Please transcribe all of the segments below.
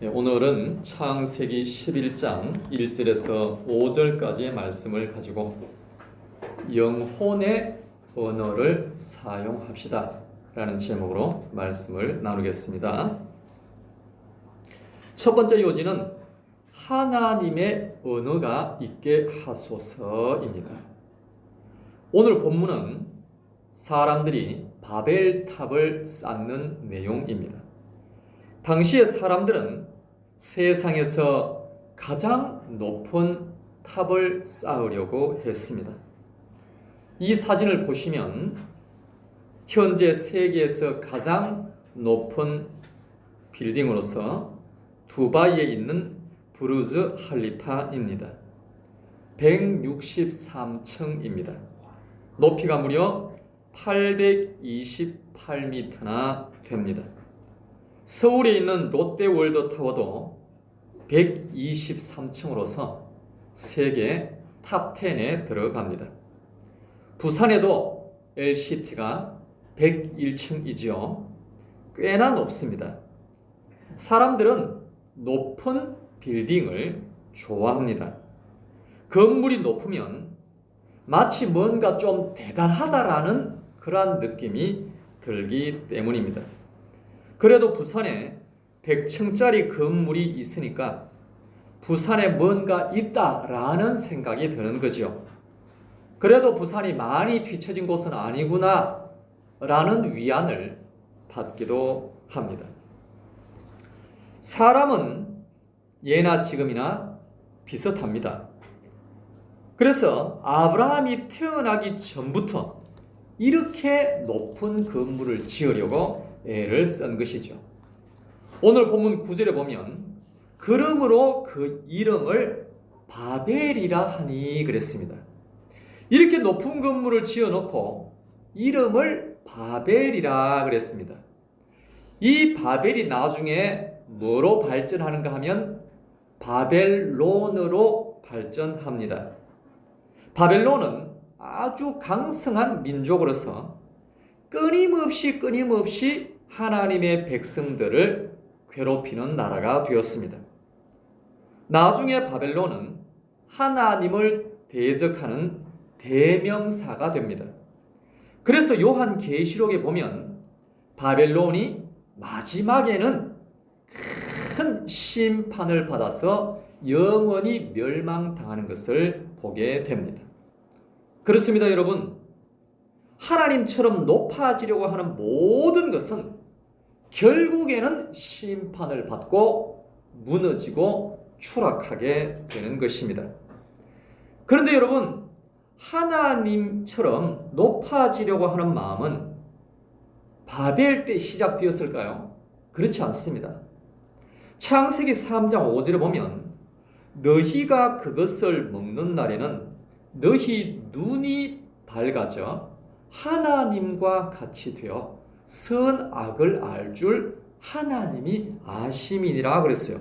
오늘은 창세기 11장 1절에서 5절까지의 말씀을 가지고 영혼의 언어를 사용합시다 라는 제목으로 말씀을 나누겠습니다. 첫 번째 요지는 하나님의 언어가 있게 하소서입니다. 오늘 본문은 사람들이 바벨탑을 쌓는 내용입니다. 당시의 사람들은 세상에서 가장 높은 탑을 쌓으려고 했습니다. 이 사진을 보시면 현재 세계에서 가장 높은 빌딩으로서 두바이에 있는 부르즈 할리파입니다. 163층입니다. 높이가 무려 828m나 됩니다. 서울에 있는 롯데월드타워도 123층으로서 세계 탑10에 들어갑니다. 부산에도 LCT가 101층이지요. 꽤나 높습니다. 사람들은 높은 빌딩을 좋아합니다. 건물이 높으면 마치 뭔가 좀 대단하다라는 그러한 느낌이 들기 때문입니다. 그래도 부산에 100층짜리 건물이 있으니까 부산에 뭔가 있다라는 생각이 드는 거죠. 그래도 부산이 많이 뒤처진 곳은 아니구나 라는 위안을 받기도 합니다. 사람은 예나 지금이나 비슷합니다. 그래서 아브라함이 태어나기 전부터 이렇게 높은 건물을 지으려고 애를 쓴 것이죠. 오늘 본문 9절에 보면 그러므로 그 이름을 바벨이라 하니 그랬습니다. 이렇게 높은 건물을 지어놓고 이름을 바벨이라 그랬습니다. 이 바벨이 나중에 뭐로 발전하는가 하면 바벨론으로 발전합니다. 바벨론은 아주 강성한 민족으로서 끊임없이 하나님의 백성들을 괴롭히는 나라가 되었습니다. 나중에 바벨론은 하나님을 대적하는 대명사가 됩니다. 그래서 요한계시록에 보면 바벨론이 마지막에는 큰 심판을 받아서 영원히 멸망당하는 것을 보게 됩니다. 그렇습니다, 여러분. 하나님처럼 높아지려고 하는 모든 것은 결국에는 심판을 받고 무너지고 추락하게 되는 것입니다. 그런데 여러분, 하나님처럼 높아지려고 하는 마음은 바벨 때 시작되었을까요? 그렇지 않습니다. 창세기 3장 5절에 보면 너희가 그것을 먹는 날에는 너희 눈이 밝아져 하나님과 같이 되어 선악을 알 줄 하나님이 아심이니라 그랬어요.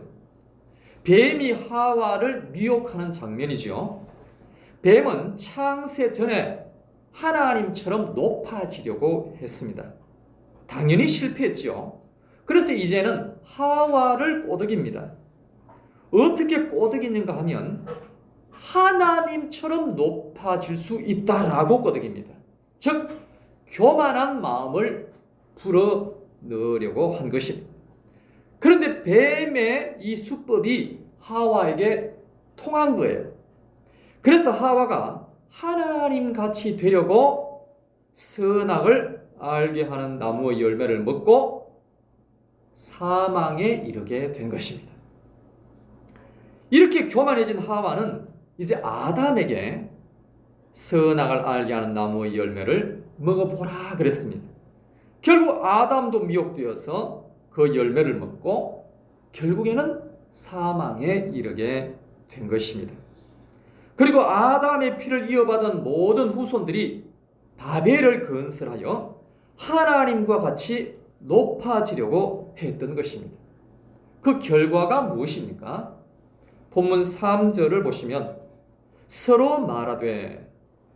뱀이 하와를 미혹하는 장면이죠. 뱀은 창세 전에 하나님처럼 높아지려고 했습니다. 당연히 실패했죠. 그래서 이제는 하와를 꼬드깁니다. 어떻게 꼬드기는가 하면 하나님처럼 높아질 수 있다라고 꼬드깁니다. 즉 교만한 마음을 불어넣으려고 한 것입니다. 그런데 뱀의 이 수법이 하와에게 통한 거예요. 그래서 하와가 하나님같이 되려고 선악을 알게 하는 나무의 열매를 먹고 사망에 이르게 된 것입니다. 이렇게 교만해진 하와는 이제 아담에게 선악을 알게 하는 나무의 열매를 먹어보라 그랬습니다. 결국 아담도 미혹되어서 그 열매를 먹고 결국에는 사망에 이르게 된 것입니다. 그리고 아담의 피를 이어받은 모든 후손들이 바벨을 건설하여 하나님과 같이 높아지려고 했던 것입니다. 그 결과가 무엇입니까? 본문 3절을 보시면 서로 말하되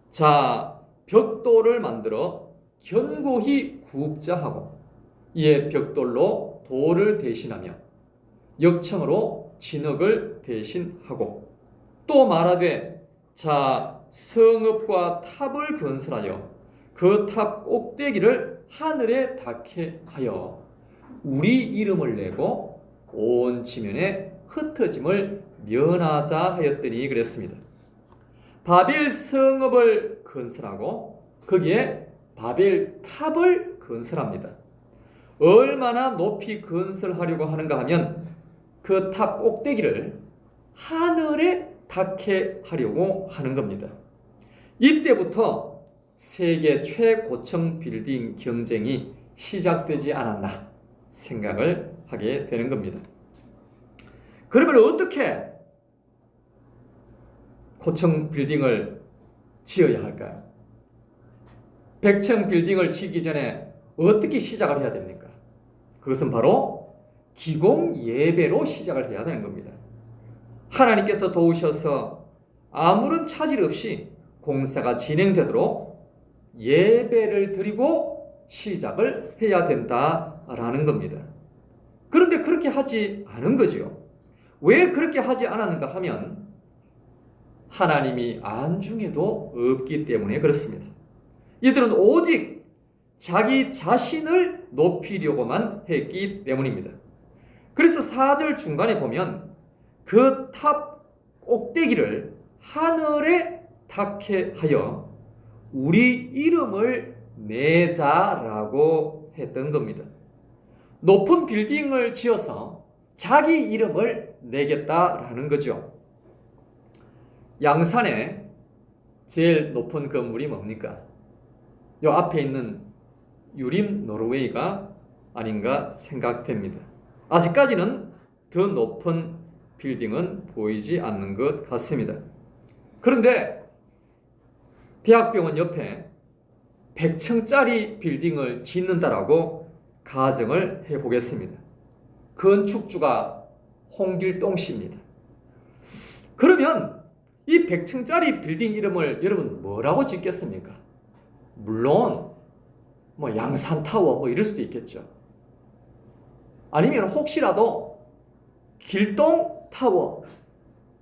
자 벽돌을 만들어 견고히 굽자 하고 이에 벽돌로 돌을 대신하며 역청으로 진흙을 대신하고 또 말하되 자 성읍과 탑을 건설하여 그 탑 꼭대기를 하늘에 닿게 하여 우리 이름을 내고 온 지면에 흩어짐을 면하자 하였더니 그랬습니다. 바벨 성읍을 건설하고 거기에 바벨 탑을 건설합니다. 얼마나 높이 건설하려고 하는가 하면 그 탑 꼭대기를 하늘에 닿게 하려고 하는 겁니다. 이때부터 세계 최고층 빌딩 경쟁이 시작되지 않았나 생각을 하게 되는 겁니다. 그러면 어떻게 고층 빌딩을 지어야 할까요? 100층 빌딩을 지기 전에 어떻게 시작을 해야 됩니까? 그것은 바로 기공 예배로 시작을 해야 되는 겁니다. 하나님께서 도우셔서 아무런 차질 없이 공사가 진행되도록 예배를 드리고 시작을 해야 된다라는 겁니다. 그런데 그렇게 하지 않은 거죠. 왜 그렇게 하지 않았는가 하면 하나님이 안중에도 없기 때문에 그렇습니다. 이들은 오직 자기 자신을 높이려고만 했기 때문입니다. 그래서 4절 중간에 보면 그 탑 꼭대기를 하늘에 닿게 하여 우리 이름을 내자라고 했던 겁니다. 높은 빌딩을 지어서 자기 이름을 내겠다라는 거죠. 양산에 제일 높은 건물이 뭡니까? 요 앞에 있는 유림 노르웨이가 아닌가 생각됩니다. 아직까지는 더 높은 빌딩은 보이지 않는 것 같습니다. 그런데 대학병원 옆에 100층짜리 빌딩을 짓는다라고 가정을 해보겠습니다. 건축주가 홍길동 씨입니다. 그러면 이 100층짜리 빌딩 이름을 여러분 뭐라고 짓겠습니까? 물론 뭐 양산타워 뭐 이럴 수도 있겠죠. 아니면 혹시라도 길동타워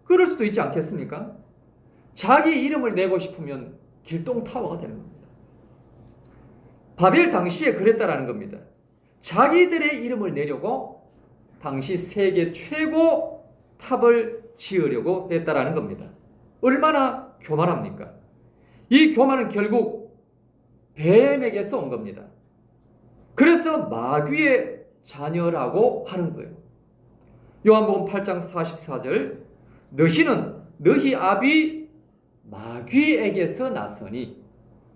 그럴 수도 있지 않겠습니까? 자기 이름을 내고 싶으면 길동타워가 되는 겁니다. 바벨 당시에 그랬다라는 겁니다. 자기들의 이름을 내려고 당시 세계 최고 탑을 지으려고 했다라는 겁니다. 얼마나 교만합니까? 이 교만은 결국 뱀에게서 온 겁니다. 그래서 마귀의 자녀라고 하는 거예요. 요한복음 8장 44절 너희는 너희 아비 마귀에게서 나서니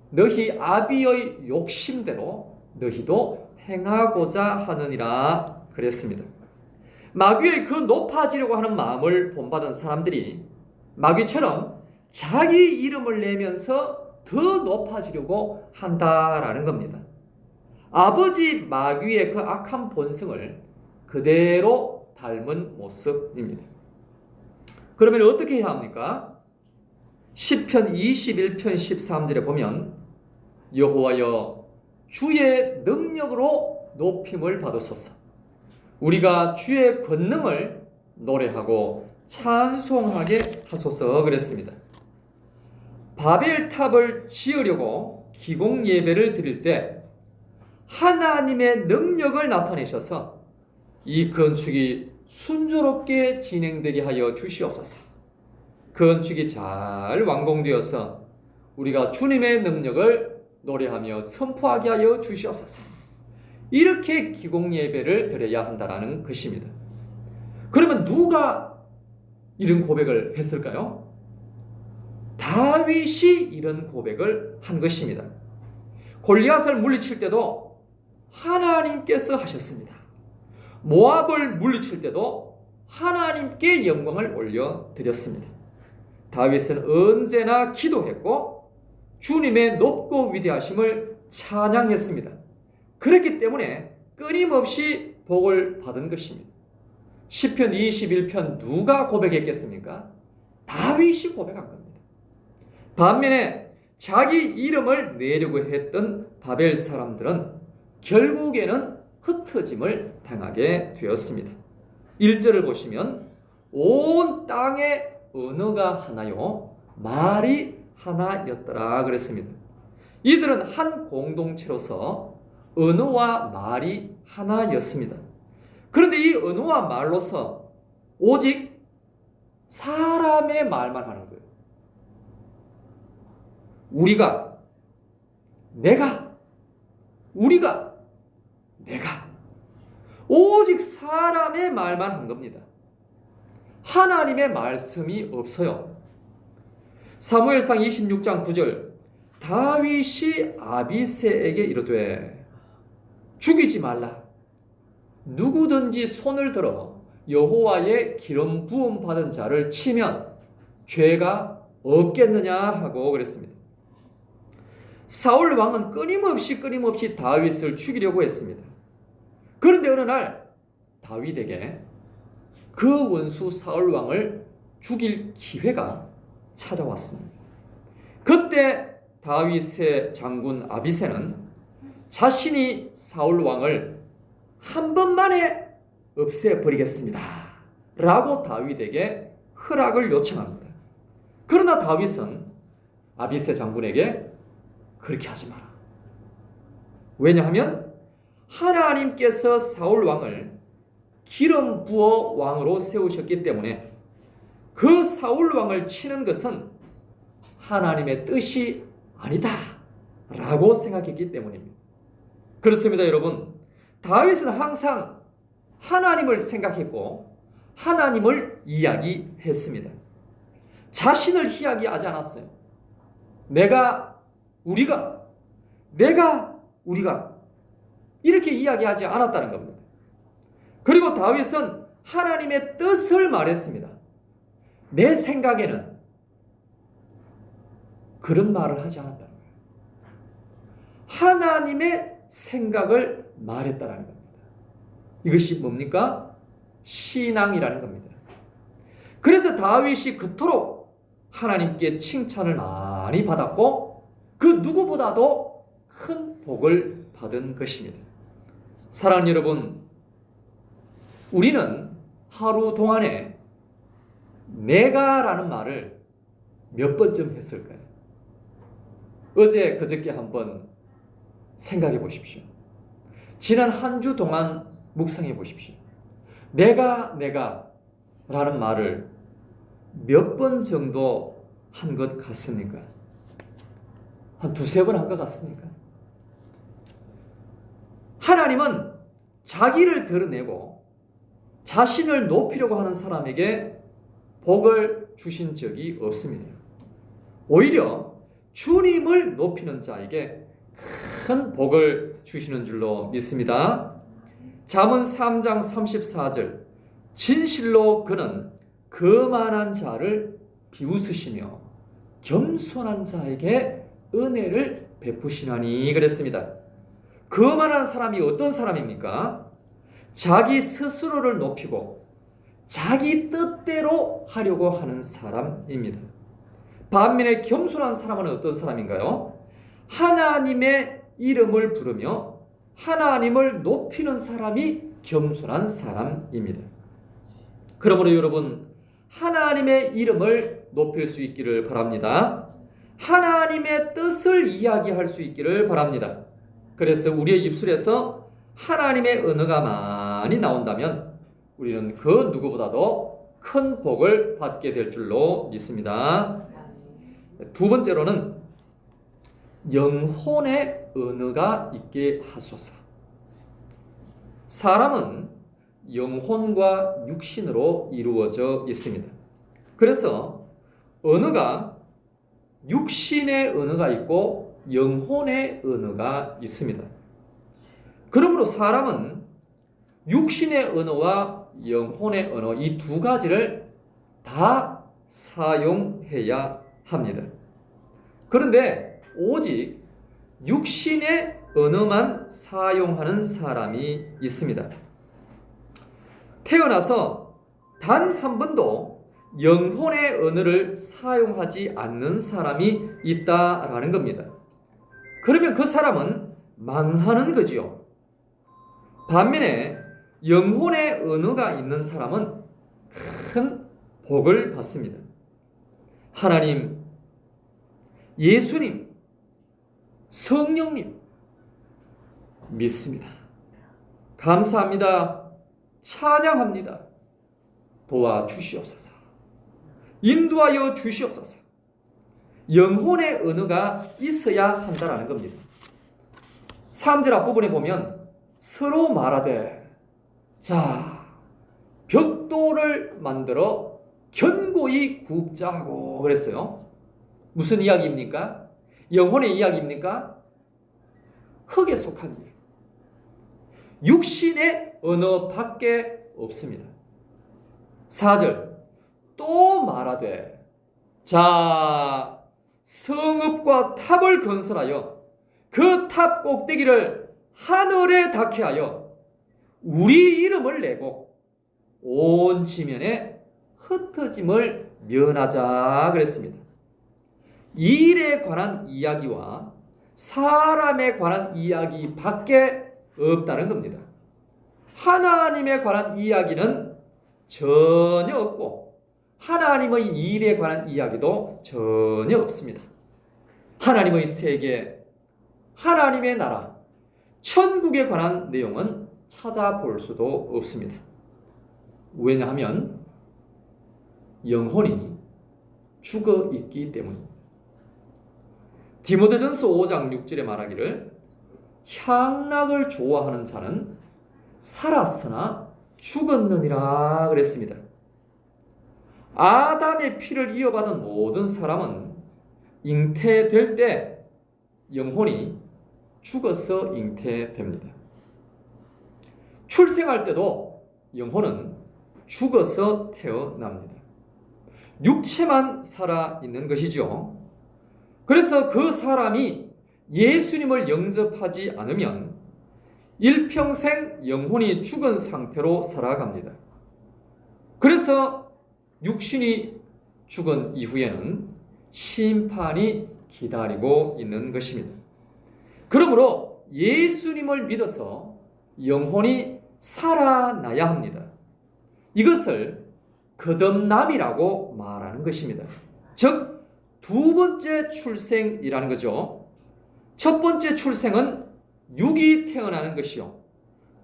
너희 아비의 욕심대로 너희도 행하고자 하느니라 그랬습니다. 마귀의 그 높아지려고 하는 마음을 본받은 사람들이 마귀처럼 자기 이름을 내면서 더 높아지려고 한다라는 겁니다. 아버지 마귀의 그 악한 본성을 그대로 닮은 모습입니다. 그러면 어떻게 해야 합니까? 시편 21편 13절에 보면 여호와여 주의 능력으로 높임을 받으소서. 우리가 주의 권능을 노래하고 찬송하게 하소서 그랬습니다. 바벨탑을 지으려고 기공 예배를 드릴 때 하나님의 능력을 나타내셔서 이 건축이 순조롭게 진행되게 하여 주시옵소서. 건축이 잘 완공되어서 우리가 주님의 능력을 노래하며 선포하게 하여 주시옵소서. 이렇게 기공 예배를 드려야 한다는 것입니다. 그러면 누가 이런 고백을 했을까요? 다윗이 이런 고백을 한 것입니다. 골리앗을 물리칠 때도 하나님께서 하셨습니다. 모압을 물리칠 때도 하나님께 영광을 올려드렸습니다. 다윗은 언제나 기도했고 주님의 높고 위대하심을 찬양했습니다. 그렇기 때문에 끊임없이 복을 받은 것입니다. 시편 21편 누가 고백했겠습니까? 다윗이 고백한 겁니다. 반면에 자기 이름을 내려고 했던 바벨 사람들은 결국에는 흩어짐을 당하게 되었습니다. 1절을 보시면 온 땅의 언어가 하나요 말이 하나였더라 그랬습니다. 이들은 한 공동체로서 언어와 말이 하나였습니다. 그런데 이 언어와 말로서 오직 사람의 말만 하는 거예요. 우리가, 내가, 우리가, 내가. 오직 사람의 말만 한 겁니다. 하나님의 말씀이 없어요. 사무엘상 26장 9절 다윗이 아비새에게 이르되 죽이지 말라. 누구든지 손을 들어 여호와의 기름 부음 받은 자를 치면 죄가 없겠느냐 하고 그랬습니다. 사울 왕은 끊임없이 다윗을 죽이려고 했습니다. 그런데 어느 날 다윗에게 그 원수 사울 왕을 죽일 기회가 찾아왔습니다. 그때 다윗의 장군 아비새는 자신이 사울 왕을 한 번만에 없애버리겠습니다 라고 다윗에게 허락을 요청합니다. 그러나 다윗은 아비새 장군에게 그렇게 하지 마라. 왜냐하면 하나님께서 사울 왕을 기름 부어 왕으로 세우셨기 때문에 그 사울 왕을 치는 것은 하나님의 뜻이 아니다 라고 생각했기 때문입니다. 그렇습니다, 여러분. 다윗은 항상 하나님을 생각했고 하나님을 이야기했습니다. 자신을 이야기하지 않았어요. 내가, 우리가 이렇게 이야기하지 않았다는 겁니다. 그리고 다윗은 하나님의 뜻을 말했습니다. 내 생각에는 그런 말을 하지 않았다는 거예요. 하나님의 생각을 말했다는 겁니다. 이것이 뭡니까? 신앙이라는 겁니다. 그래서 다윗이 그토록 하나님께 칭찬을 많이 받았고 그 누구보다도 큰 복을 받은 것입니다. 사랑하는 여러분, 우리는 하루 동안에 내가라는 말을 몇 번쯤 했을까요? 어제 그저께 한번 생각해 보십시오. 지난 한 주 동안 묵상해 보십시오. 내가 라는 말을 몇 번 정도 한 것 같습니까? 한 두세 번 한 것 같습니까? 하나님은 자기를 드러내고 자신을 높이려고 하는 사람에게 복을 주신 적이 없습니다. 오히려 주님을 높이는 자에게 큰 복을 주시는 줄로 믿습니다. 잠언 3장 34절 진실로 그는 거만한 자를 비웃으시며 겸손한 자에게 은혜를 베푸시나니 그랬습니다. 거만한 사람이 어떤 사람입니까? 자기 스스로를 높이고 자기 뜻대로 하려고 하는 사람입니다. 반면에 겸손한 사람은 어떤 사람인가요? 하나님의 이름을 부르며 하나님을 높이는 사람이 겸손한 사람입니다. 그러므로 여러분, 하나님의 이름을 높일 수 있기를 바랍니다. 하나님의 뜻을 이야기할 수 있기를 바랍니다. 그래서 우리의 입술에서 하나님의 언어가 많이 나온다면 우리는 그 누구보다도 큰 복을 받게 될 줄로 믿습니다. 두 번째로는 영혼의 언어가 있게 하소서. 사람은 영혼과 육신으로 이루어져 있습니다. 그래서 언어가 육신의 언어가 있고 영혼의 언어가 있습니다. 그러므로 사람은 육신의 언어와 영혼의 언어 이 두 가지를 다 사용해야 합니다. 그런데 오직 육신의 언어만 사용하는 사람이 있습니다. 태어나서 단 한 번도 영혼의 언어를 사용하지 않는 사람이 있다라는 겁니다. 그러면 그 사람은 망하는 거지요. 반면에 영혼의 언어가 있는 사람은 큰 복을 받습니다. 하나님, 예수님, 성령님 믿습니다. 감사합니다. 찬양합니다. 도와주시옵소서. 인도하여 주시옵소서. 영혼의 언어가 있어야 한다라는 겁니다. 3절 앞부분에 보면 서로 말하되 자 벽돌을 만들어 견고히 굽자 하고 그랬어요. 무슨 이야기입니까? 영혼의 이야기입니까? 흙에 속한 일. 육신의 언어밖에 없습니다. 4절 또 말하되 자 성읍과 탑을 건설하여 그 탑 꼭대기를 하늘에 닿게 하여 우리 이름을 내고 온 지면에 흩어짐을 면하자 그랬습니다. 이 일에 관한 이야기와 사람에 관한 이야기밖에 없다는 겁니다. 하나님에 관한 이야기는 전혀 없고 하나님의 일에 관한 이야기도 전혀 없습니다. 하나님의 세계, 하나님의 나라, 천국에 관한 내용은 찾아볼 수도 없습니다. 왜냐하면 영혼이 죽어 있기 때문입니다. 디모데전서 5장 6절에 말하기를 향락을 좋아하는 자는 살았으나 죽었느니라 그랬습니다. 아담의 피를 이어받은 모든 사람은 잉태될 때 영혼이 죽어서 잉태됩니다. 출생할 때도 영혼은 죽어서 태어납니다. 육체만 살아있는 것이죠. 그래서 그 사람이 예수님을 영접하지 않으면 일평생 영혼이 죽은 상태로 살아갑니다. 그래서 육신이 죽은 이후에는 심판이 기다리고 있는 것입니다. 그러므로 예수님을 믿어서 영혼이 살아나야 합니다. 이것을 거듭남이라고 말하는 것입니다. 즉 두 번째 출생이라는 거죠. 첫 번째 출생은 육이 태어나는 것이요.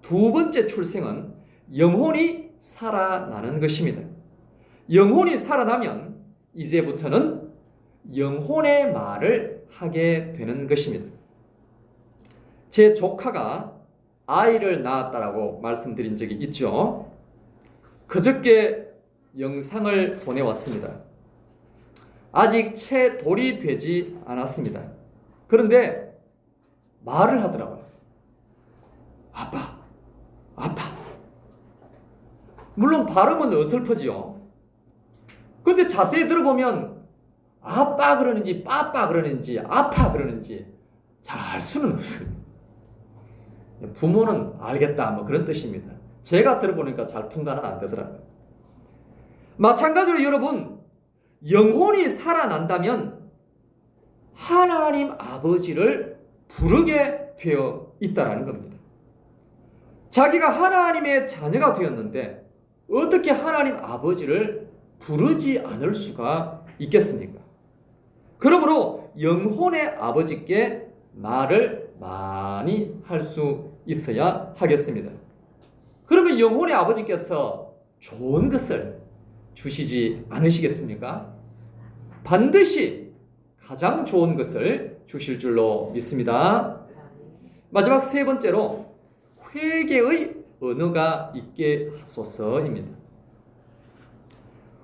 두 번째 출생은 영혼이 살아나는 것입니다. 영혼이 살아나면 이제부터는 영혼의 말을 하게 되는 것입니다. 제 조카가 아이를 낳았다라고 말씀드린 적이 있죠. 그저께 영상을 보내왔습니다. 아직 채 돌이 되지 않았습니다. 그런데 말을 하더라고요. 아빠, 아빠. 물론 발음은 어설프지요. 그런데 자세히 들어보면 아빠 그러는지 빠빠 그러는지 아파 그러는지 잘 알 수는 없어요. 부모는 알겠다 뭐 그런 뜻입니다. 제가 들어보니까 잘 분간은 안 되더라고요. 마찬가지로 여러분, 영혼이 살아난다면 하나님 아버지를 부르게 되어 있다는 겁니다. 자기가 하나님의 자녀가 되었는데 어떻게 하나님 아버지를 부르지 않을 수가 있겠습니까? 그러므로 영혼의 아버지께 말을 많이 할 수 있어야 하겠습니다. 그러면 영혼의 아버지께서 좋은 것을 주시지 않으시겠습니까? 반드시 가장 좋은 것을 주실 줄로 믿습니다. 마지막 세 번째로 회개의 언어가 있게 하소서입니다.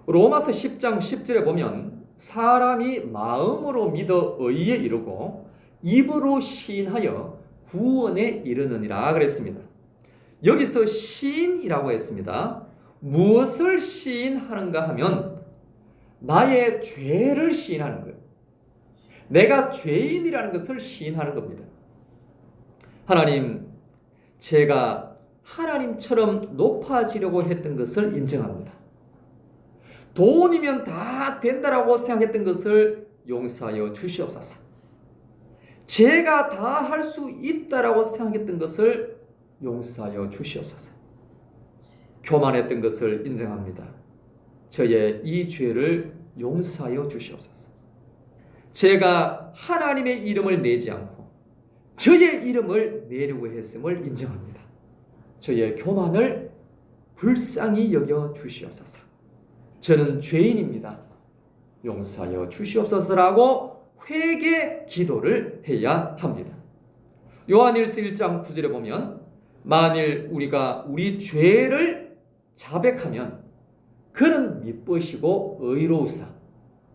로마서 10장 10절에 보면 사람이 마음으로 믿어 의에 이르고 입으로 시인하여 구원에 이르느니라 그랬습니다. 여기서 시인이라고 했습니다. 무엇을 시인하는가 하면 나의 죄를 시인하는 거예요. 내가 죄인이라는 것을 시인하는 겁니다. 하나님, 제가 하나님처럼 높아지려고 했던 것을 인정합니다. 돈이면 다 된다라고 생각했던 것을 용서하여 주시옵소서. 제가 다 할 수 있다라고 생각했던 것을 용서하여 주시옵소서. 교만했던 것을 인정합니다. 저의 이 죄를 용서하여 주시옵소서. 제가 하나님의 이름을 내지 않고 저의 이름을 내려고 했음을 인정합니다. 저의 교만을 불쌍히 여겨 주시옵소서. 저는 죄인입니다. 용서하여 주시옵소서라고 회개 기도를 해야 합니다. 요한일서 1장 9절에 보면 만일 우리가 우리 죄를 자백하면 그는 미쁘시고 의로우사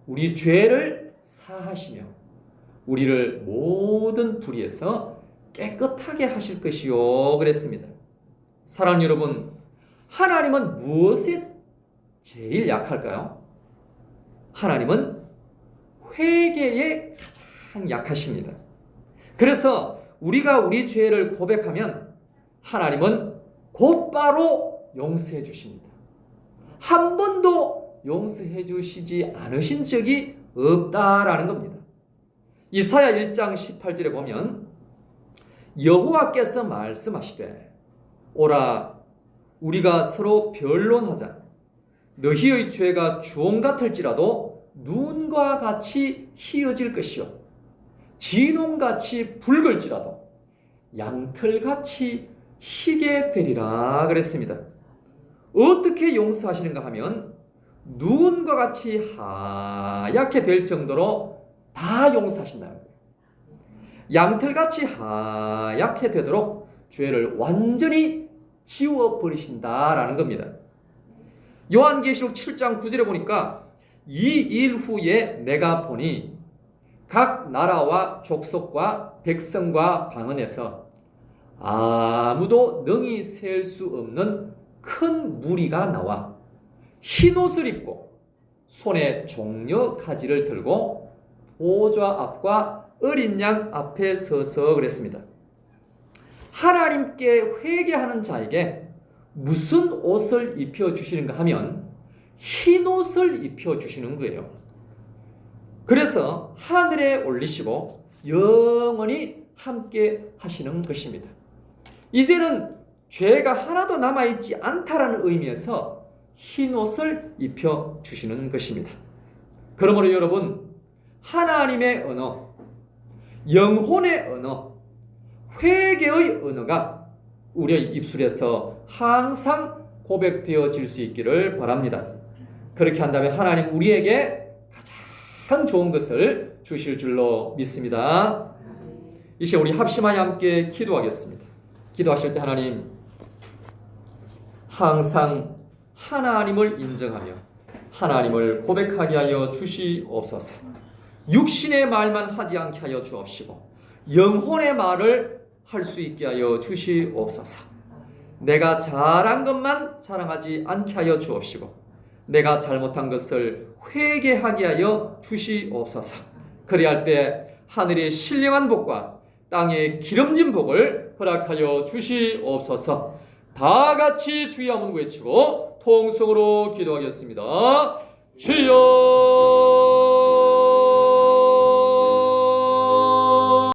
우리 죄를 사하시며 우리를 모든 불의에서 깨끗하게 하실 것이요 그랬습니다. 사랑하는 여러분, 하나님은 무엇에 제일 약할까요? 하나님은 회개에 가장 약하십니다. 그래서 우리가 우리 죄를 고백하면 하나님은 곧바로 용서해 주십니다. 한 번도 용서해 주시지 않으신 적이 없다라는 겁니다. 이사야 1장 18절에 보면 여호와께서 말씀하시되 오라 우리가 서로 변론하자 너희의 죄가 주홍 같을지라도 눈과 같이 희어질 것이요 진홍같이 붉을지라도 양털같이 희게 되리라 그랬습니다. 어떻게 용서하시는가 하면 눈과 같이 하얗게 될 정도로 다 용서하신다는 거예요. 양털같이 하얗게 되도록 죄를 완전히 지워버리신다라는 겁니다. 요한계시록 7장 9절에 보니까 이 일 후에 내가 보니 각 나라와 족속과 백성과 방언에서 아무도 능히 셀 수 없는 큰 무리가 나와 흰옷을 입고 손에 종려 가지를 들고 보좌 앞과 어린 양 앞에 서서 그랬습니다. 하나님께 회개하는 자에게 무슨 옷을 입혀주시는가 하면 흰옷을 입혀주시는 거예요. 그래서 하늘에 올리시고 영원히 함께 하시는 것입니다. 이제는 죄가 하나도 남아있지 않다라는 의미에서 흰옷을 입혀주시는 것입니다. 그러므로 여러분, 하나님의 언어, 영혼의 언어, 회개의 언어가 우리의 입술에서 항상 고백되어질 수 있기를 바랍니다. 그렇게 한다면 하나님 우리에게 가장 좋은 것을 주실 줄로 믿습니다. 이 시간 우리 합심하여 함께 기도하겠습니다. 기도하실 때 하나님 항상 하나님을 인정하며 하나님을 고백하게 하여 주시옵소서. 육신의 말만 하지 않게 하여 주옵시고 영혼의 말을 할 수 있게 하여 주시옵소서. 내가 잘한 것만 자랑하지 않게 하여 주옵시고 내가 잘못한 것을 회개하게 하여 주시옵소서. 그리할 때 하늘의 신령한 복과 땅의 기름진 복을 허락하여 주시옵소서. 다 같이 주여 한번 외치고 통성으로 기도하겠습니다. 주여